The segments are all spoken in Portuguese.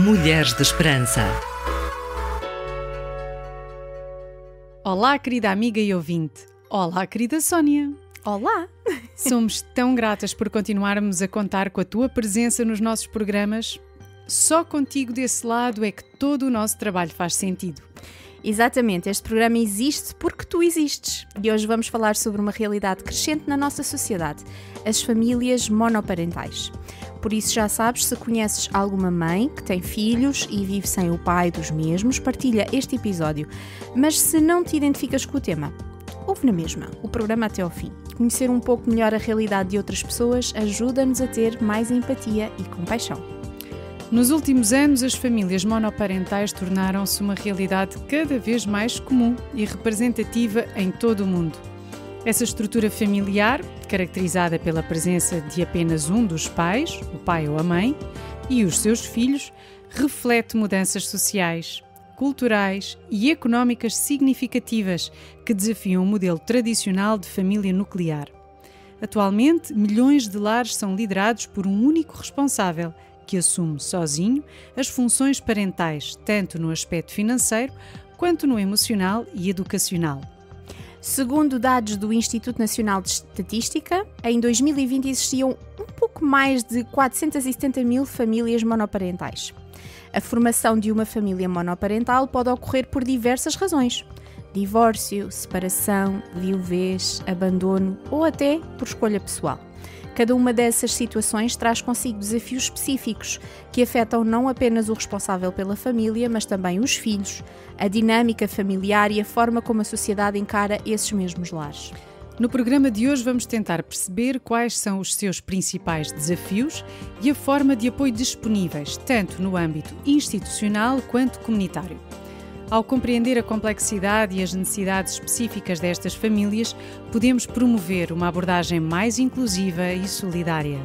Mulheres de Esperança. Olá, querida amiga e ouvinte. Olá, querida Sónia. Olá! Somos tão gratas por continuarmos a contar com a tua presença nos nossos programas. Só contigo desse lado é que todo o nosso trabalho faz sentido. Exatamente, este programa existe porque tu existes. E hoje vamos falar sobre uma realidade crescente na nossa sociedade, as famílias monoparentais. Por isso já sabes, se conheces alguma mãe que tem filhos e vive sem o pai dos mesmos, partilha este episódio. Mas se não te identificas com o tema, ouve na mesma o programa até ao fim. Conhecer um pouco melhor a realidade de outras pessoas ajuda-nos a ter mais empatia e compaixão. Nos últimos anos, as famílias monoparentais tornaram-se uma realidade cada vez mais comum e representativa em todo o mundo. Essa estrutura familiar, caracterizada pela presença de apenas um dos pais, o pai ou a mãe, e os seus filhos, reflete mudanças sociais, culturais e económicas significativas que desafiam o modelo tradicional de família nuclear. Atualmente, milhões de lares são liderados por um único responsável, que assume sozinho as funções parentais, tanto no aspecto financeiro quanto no emocional e educacional. Segundo dados do Instituto Nacional de Estatística, em 2020 existiam um pouco mais de 470 mil famílias monoparentais. A formação de uma família monoparental pode ocorrer por diversas razões: divórcio, separação, viuvez, abandono ou até por escolha pessoal. Cada uma dessas situações traz consigo desafios específicos que afetam não apenas o responsável pela família, mas também os filhos, a dinâmica familiar e a forma como a sociedade encara esses mesmos lares. No programa de hoje vamos tentar perceber quais são os seus principais desafios e a forma de apoio disponíveis, tanto no âmbito institucional quanto comunitário. Ao compreender a complexidade e as necessidades específicas destas famílias, podemos promover uma abordagem mais inclusiva e solidária.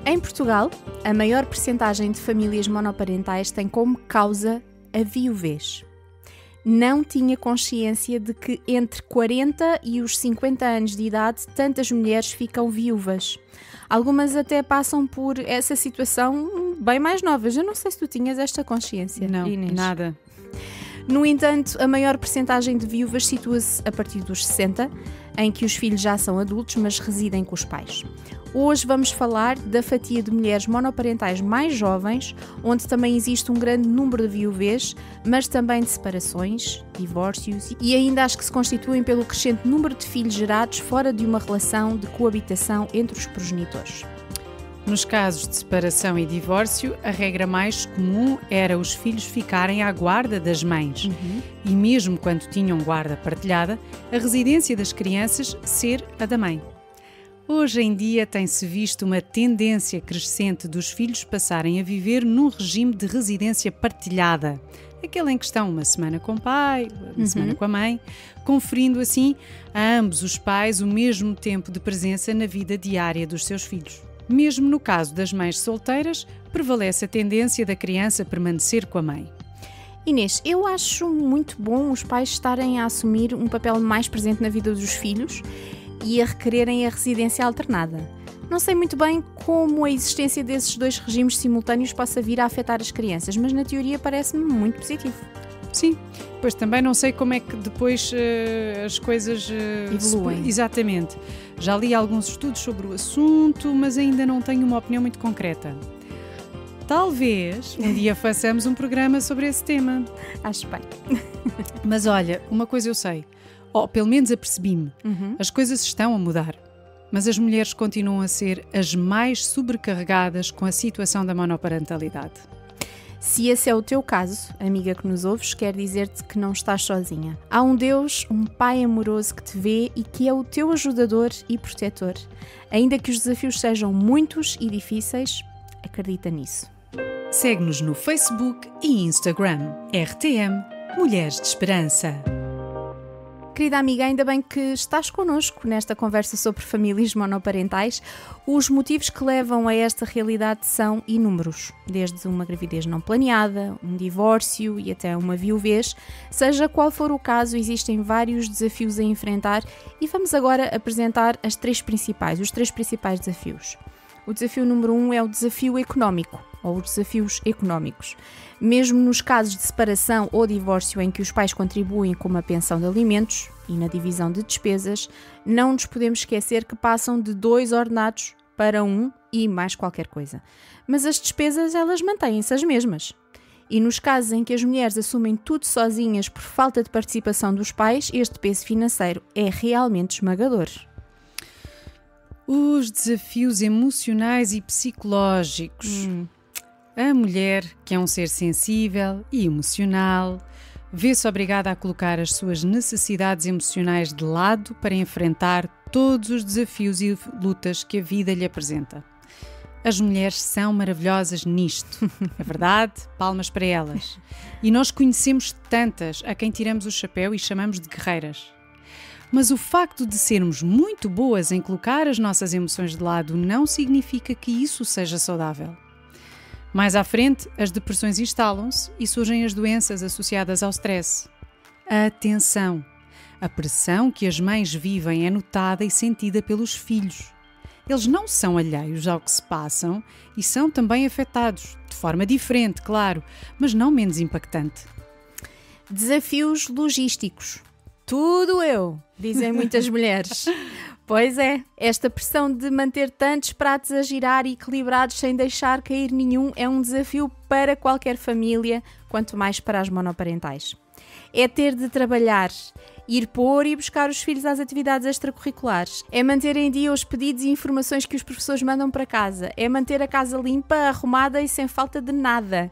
Em Portugal, a maior percentagem de famílias monoparentais tem como causa a viuvez. Não tinha consciência de que entre 40 e os 50 anos de idade, tantas mulheres ficam viúvas. Algumas até passam por essa situação bem mais novas. Eu não sei se tu tinhas esta consciência, Não, Inês. nada. No entanto, a maior percentagem de viúvas situa-se a partir dos 60, em que os filhos já são adultos, mas residem com os pais. Hoje vamos falar da fatia de mulheres monoparentais mais jovens, onde também existe um grande número de viuvez, mas também de separações, divórcios e ainda as que se constituem pelo crescente número de filhos gerados fora de uma relação de coabitação entre os progenitores. Nos casos de separação e divórcio, a regra mais comum era os filhos ficarem à guarda das mães. E mesmo quando tinham guarda partilhada, a residência das crianças ser a da mãe. Hoje em dia tem-se visto uma tendência crescente dos filhos passarem a viver num regime de residência partilhada, aquele em que estão uma semana com o pai, uma semana com a mãe, conferindo assim a ambos os pais o mesmo tempo de presença na vida diária dos seus filhos. Mesmo no caso das mães solteiras, prevalece a tendência da criança permanecer com a mãe. Inês, eu acho muito bom os pais estarem a assumir um papel mais presente na vida dos filhos e a requererem a residência alternada. Não sei muito bem como a existência desses dois regimes simultâneos possa vir a afetar as crianças, mas na teoria parece-me muito positivo. Sim, pois também não sei como é que depois as coisas evoluem. Exatamente. Já li alguns estudos sobre o assunto, mas ainda não tenho uma opinião muito concreta. Talvez um dia façamos um programa sobre esse tema. Acho bem. Mas olha, uma coisa eu sei, pelo menos apercebi-me, as coisas estão a mudar, mas as mulheres continuam a ser as mais sobrecarregadas com a situação da monoparentalidade. Se esse é o teu caso, amiga que nos ouves, quero dizer-te que não estás sozinha. Há um Deus, um Pai amoroso que te vê e que é o teu ajudador e protetor. Ainda que os desafios sejam muitos e difíceis, acredita nisso. Segue-nos no Facebook e Instagram. RTM Mulheres de Esperança. Querida amiga, ainda bem que estás connosco nesta conversa sobre famílias monoparentais. Os motivos que levam a esta realidade são inúmeros, desde uma gravidez não planeada, um divórcio e até uma viuvez. Seja qual for o caso, existem vários desafios a enfrentar e vamos agora apresentar os três principais desafios. O desafio número 1 é o desafio económico. ou os desafios económicos. Mesmo nos casos de separação ou divórcio em que os pais contribuem com uma pensão de alimentos e na divisão de despesas, não nos podemos esquecer que passam de 2 ordenados para 1 e mais qualquer coisa. Mas as despesas, elas mantêm-se as mesmas. E nos casos em que as mulheres assumem tudo sozinhas por falta de participação dos pais, este peso financeiro é realmente esmagador. Os desafios emocionais e psicológicos. A mulher, que é um ser sensível e emocional, vê-se obrigada a colocar as suas necessidades emocionais de lado para enfrentar todos os desafios e lutas que a vida lhe apresenta. As mulheres são maravilhosas nisto, é verdade? Palmas para elas. E nós conhecemos tantas a quem tiramos o chapéu e chamamos de guerreiras. Mas o facto de sermos muito boas em colocar as nossas emoções de lado não significa que isso seja saudável. Mais à frente, as depressões instalam-se e surgem as doenças associadas ao stress. Atenção! A pressão que as mães vivem é notada e sentida pelos filhos. Eles não são alheios ao que se passam e são também afetados, de forma diferente, claro, mas não menos impactante. Desafios logísticos. Tudo eu, dizem muitas mulheres. Pois é, esta pressão de manter tantos pratos a girar e equilibrados sem deixar cair nenhum é um desafio para qualquer família, quanto mais para as monoparentais. É ter de trabalhar, ir pôr e buscar os filhos às atividades extracurriculares. É manter em dia os pedidos e informações que os professores mandam para casa. É manter a casa limpa, arrumada e sem falta de nada.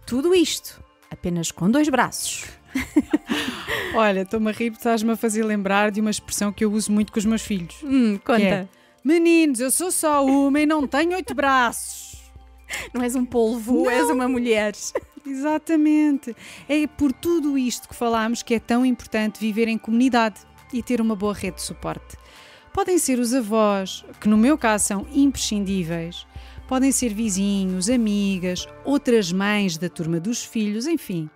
Tudo isto apenas com 2 braços. Olha, estou-me a rir porque estás-me a fazer lembrar de uma expressão que eu uso muito com os meus filhos. Conta. É, meninos, eu sou só uma e não tenho 8 braços. Não és um polvo, és uma mulher. Exatamente. É por tudo isto que falámos que é tão importante viver em comunidade e ter uma boa rede de suporte. Podem ser os avós, que no meu caso são imprescindíveis. Podem ser vizinhos, amigas, outras mães da turma dos filhos, enfim.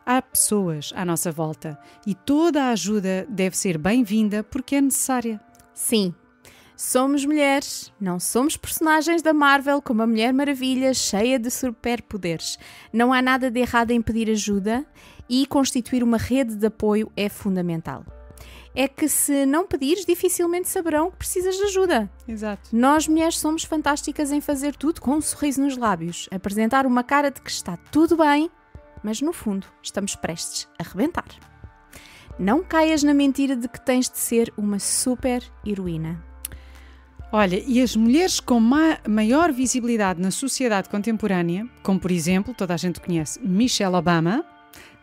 Há pessoas à nossa volta e toda a ajuda deve ser bem-vinda porque é necessária. Sim. Somos mulheres, não somos personagens da Marvel como a Mulher Maravilha cheia de superpoderes. Não há nada de errado em pedir ajuda e constituir uma rede de apoio é fundamental. É que se não pedires, dificilmente saberão que precisas de ajuda. Exato. Nós mulheres somos fantásticas em fazer tudo com um sorriso nos lábios, apresentar uma cara de que está tudo bem, mas no fundo estamos prestes a rebentar. Não caias na mentira de que tens de ser uma super heroína. Olha, e as mulheres com maior visibilidade na sociedade contemporânea, como por exemplo, toda a gente conhece Michelle Obama,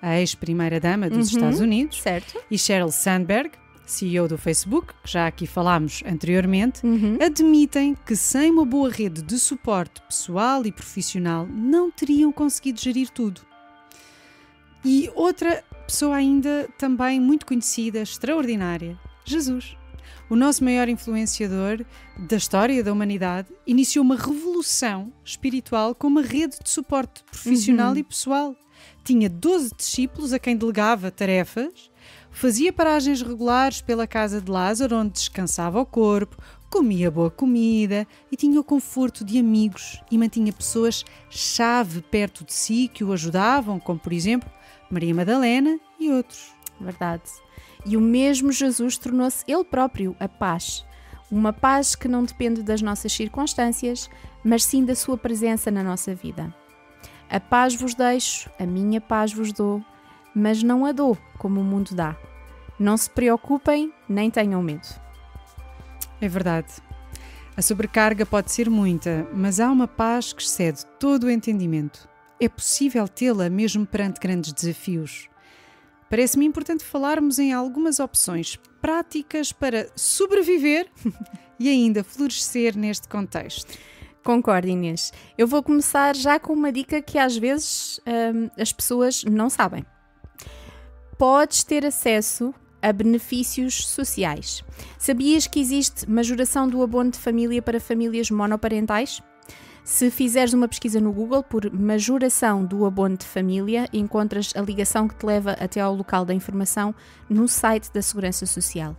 a ex-primeira-dama dos Estados Unidos, certo. E Sheryl Sandberg, CEO do Facebook, que já aqui falámos anteriormente, admitem que sem uma boa rede de suporte pessoal e profissional não teriam conseguido gerir tudo. E outra pessoa ainda também muito conhecida, extraordinária, Jesus. O nosso maior influenciador da história da humanidade iniciou uma revolução espiritual com uma rede de suporte profissional e pessoal. Tinha 12 discípulos a quem delegava tarefas, fazia paragens regulares pela casa de Lázaro, onde descansava o corpo, comia boa comida e tinha o conforto de amigos e mantinha pessoas-chave perto de si que o ajudavam, como por exemplo Maria Madalena e outros. Verdade. E o mesmo Jesus tornou-se ele próprio a paz. Uma paz que não depende das nossas circunstâncias, mas sim da sua presença na nossa vida. A paz vos deixo, a minha paz vos dou, mas não a dou como o mundo dá. Não se preocupem, nem tenham medo. É verdade. A sobrecarga pode ser muita, mas há uma paz que excede todo o entendimento. É possível tê-la mesmo perante grandes desafios. Parece-me importante falarmos em algumas opções práticas para sobreviver e ainda florescer neste contexto. Concordo, Inês. Eu vou começar já com uma dica que às vezes as pessoas não sabem. Podes ter acesso a benefícios sociais. Sabias que existe majoração do abono de família para famílias monoparentais? Se fizeres uma pesquisa no Google por majoração do abono de família, encontras a ligação que te leva até ao local da informação no site da Segurança Social.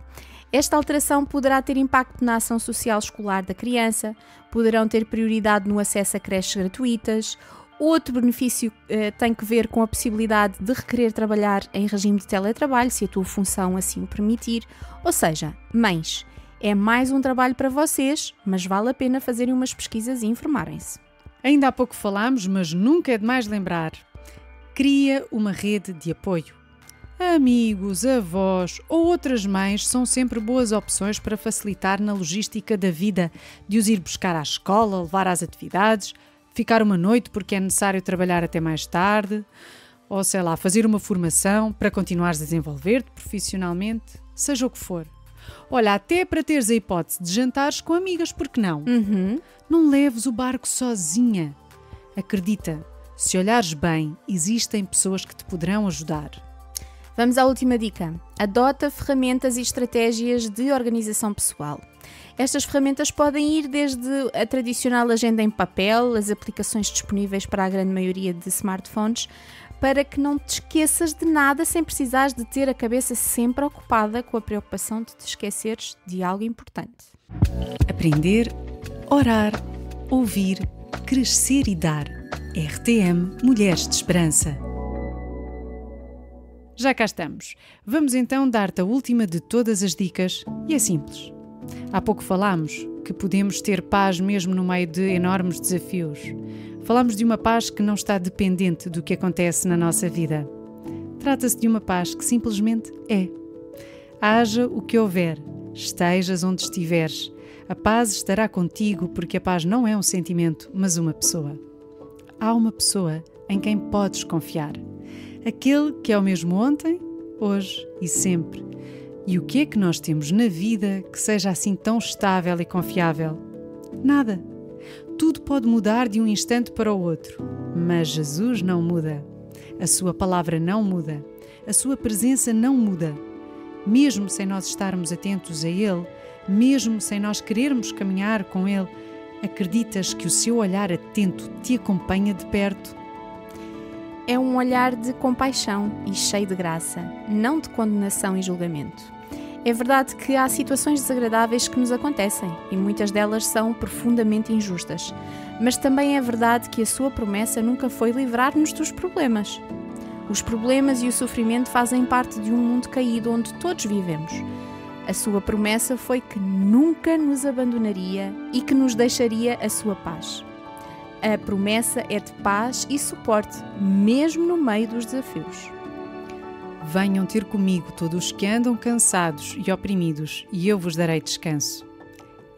Esta alteração poderá ter impacto na ação social escolar da criança, poderão ter prioridade no acesso a creches gratuitas. Outro benefício tem que ver com a possibilidade de requerer trabalhar em regime de teletrabalho, se a tua função assim o permitir. Ou seja, mães, é mais um trabalho para vocês, mas vale a pena fazerem umas pesquisas e informarem-se. Ainda há pouco falámos, mas nunca é demais lembrar. Cria uma rede de apoio. Amigos, avós ou outras mães são sempre boas opções para facilitar na logística da vida, de os ir buscar à escola, levar às atividades, ficar uma noite porque é necessário trabalhar até mais tarde, ou sei lá, fazer uma formação para continuares a desenvolver-te profissionalmente, seja o que for. Olha, até para teres a hipótese de jantares com amigas, porque não? Não leves o barco sozinha. Acredita, se olhares bem, existem pessoas que te poderão ajudar. Vamos à última dica. Adota ferramentas e estratégias de organização pessoal. Estas ferramentas podem ir desde a tradicional agenda em papel, as aplicações disponíveis para a grande maioria de smartphones, para que não te esqueças de nada sem precisares de ter a cabeça sempre ocupada com a preocupação de te esqueceres de algo importante. Aprender, orar, ouvir, crescer e dar. RTM Mulheres de Esperança. Já cá estamos. Vamos então dar-te a última de todas as dicas e é simples. Há pouco falámos que podemos ter paz mesmo no meio de enormes desafios. Falámos de uma paz que não está dependente do que acontece na nossa vida. Trata-se de uma paz que simplesmente é. Haja o que houver, estejas onde estiveres, a paz estará contigo porque a paz não é um sentimento, mas uma pessoa. Há uma pessoa em quem podes confiar. Aquele que é o mesmo ontem, hoje e sempre. E o que é que nós temos na vida que seja assim tão estável e confiável? Nada. Tudo pode mudar de um instante para o outro, mas Jesus não muda. A sua palavra não muda. A sua presença não muda. Mesmo sem nós estarmos atentos a Ele, mesmo sem nós querermos caminhar com Ele, acreditas que o seu olhar atento te acompanha de perto? É um olhar de compaixão e cheio de graça, não de condenação e julgamento. É verdade que há situações desagradáveis que nos acontecem e muitas delas são profundamente injustas, mas também é verdade que a sua promessa nunca foi livrar-nos dos problemas. Os problemas e o sofrimento fazem parte de um mundo caído onde todos vivemos. A sua promessa foi que nunca nos abandonaria e que nos deixaria a sua paz. A promessa é de paz e suporte, mesmo no meio dos desafios. Venham ter comigo todos os que andam cansados e oprimidos, e eu vos darei descanso.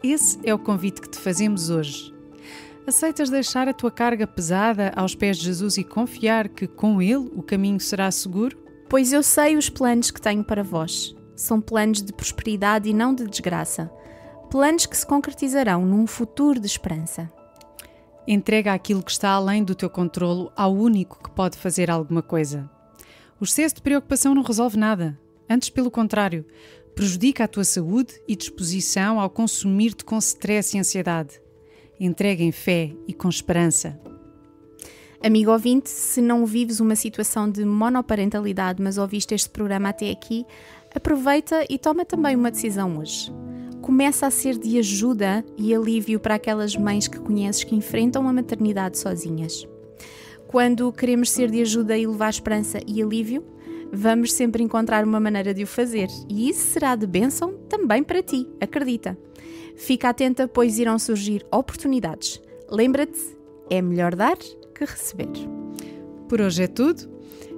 Esse é o convite que te fazemos hoje. Aceitas deixar a tua carga pesada aos pés de Jesus e confiar que com Ele o caminho será seguro? Pois eu sei os planos que tenho para vós. São planos de prosperidade e não de desgraça. Planos que se concretizarão num futuro de esperança. Entrega aquilo que está além do teu controlo ao único que pode fazer alguma coisa. O excesso de preocupação não resolve nada. Antes, pelo contrário, prejudica a tua saúde e disposição ao consumir-te com stress e ansiedade. Entrega em fé e com esperança. Amigo ouvinte, se não vives uma situação de monoparentalidade, mas ouviste este programa até aqui, aproveita e toma também uma decisão hoje. Começa a ser de ajuda e alívio para aquelas mães que conheces que enfrentam a maternidade sozinhas. Quando queremos ser de ajuda e levar esperança e alívio, vamos sempre encontrar uma maneira de o fazer e isso será de bênção também para ti, acredita. Fica atenta, pois irão surgir oportunidades. Lembra-te, é melhor dar que receber. Por hoje é tudo.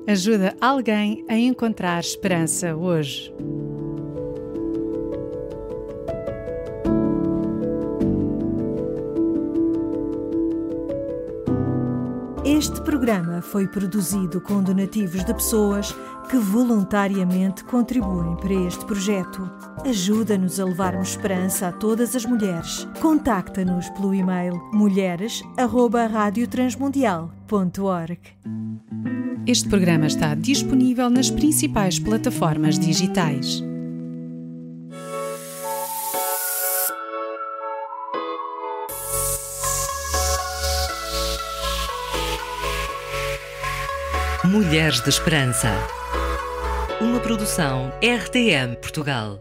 Ajuda alguém a encontrar esperança hoje. Este programa foi produzido com donativos de pessoas que voluntariamente contribuem para este projeto. Ajuda-nos a levarmos esperança a todas as mulheres. Contacta-nos pelo e-mail mulheres@radiotransmundial.org. Este programa está disponível nas principais plataformas digitais. Mulheres de Esperança. Uma produção RTM Portugal.